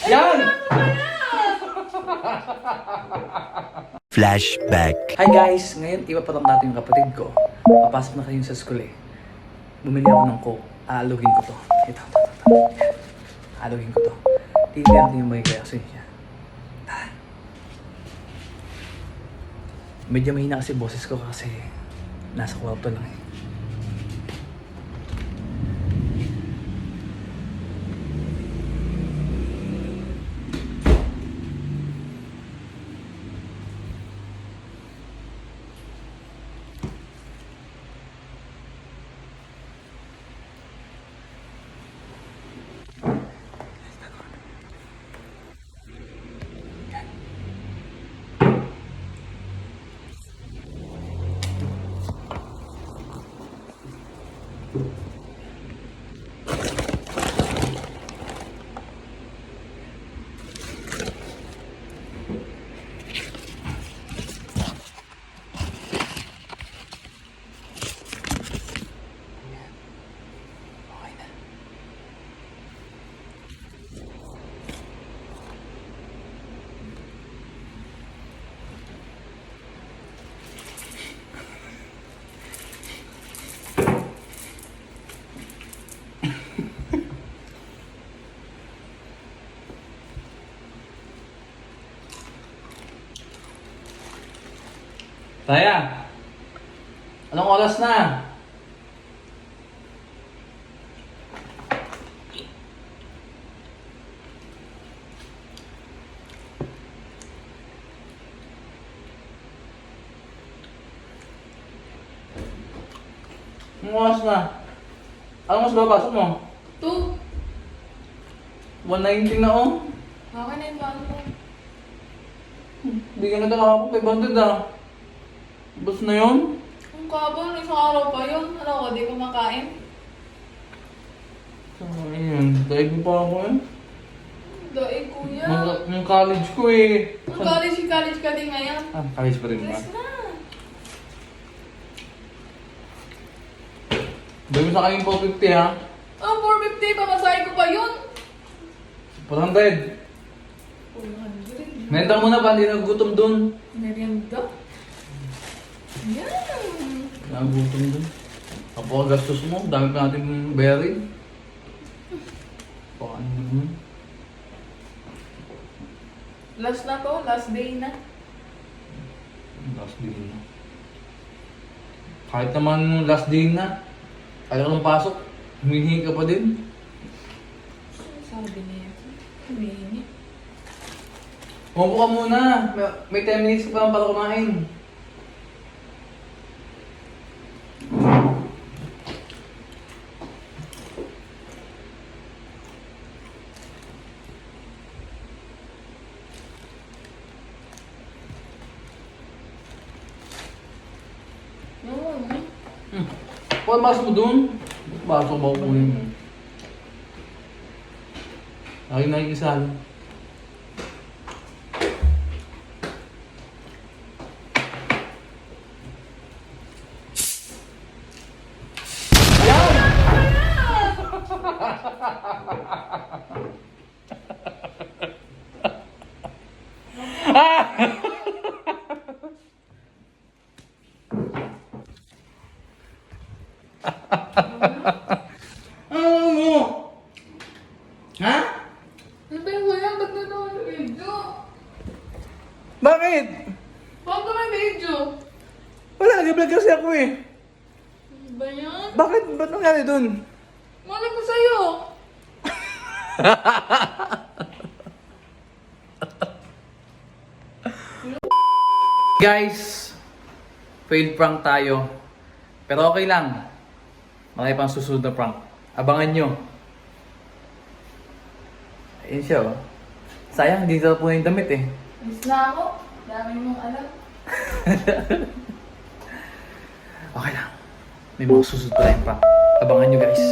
Yan! Flashback. Hi guys! Ngayon, ipapatok natin yung kapatid ko. Papasok na kayo sa school eh. Bumili ako ng coke. Aalugin ko to. Ito. Aalugin ko to. Tignan natin yung mga kaya niya. Medyo mahina kasi boses ko kasi nasa kwarto lang eh. Taya! Anong oras na? Anong oras na? Anong mas babasok mo? 2. 190 na oh. Okay na yung plano mo. Bigyan na ako 500 ah. Bus na yun? Ang kabon, isang araw pa yun. Ano ko, di kumakain? Ayun, daig mo pa ako eh. Daig, kuya. Yung college ko eh. Ang college ka din ngayon. Ah, college pa rin ba? Yes na. Dami sa kayong 450 ha? Oh, 450 pa, masahe ko pa yun. 400. 400. Menta mo na pa, hindi nagugutom dun. Merienda. Yan. Nagugutom dun. Kapag gastos mo, dami pa natin bayarin. Paano naman? Last na to, last day na. Last day na. Kahit naman last day na, ayaw ka ng pasok, humihingi ka pa din. Sabi niya. Humihingi. Umupo ka muna, may 10 minutes pa lang para kumain. Kung pasok mo dun, pasok ba ko kunin mo? Aking nakikisali. Ano mo? Ha? Ano ba yung kuya? Ba't na naman yung video? Bakit? Bakit ba may video? Wala, nag-vlog kasi ako eh. Ano ba yan? Bakit? Ba't nangyari dun? Malay ko sa'yo. Guys, failed prank tayo. Pero okay lang. Marami pang susunod na prank. Abangan nyo. Ayun siya oh. Sayang, hindi daw po yung damit eh. Miss na ako. Dami mong alam. Okay lang. May mga susunod pa tayong prank. Abangan nyo guys.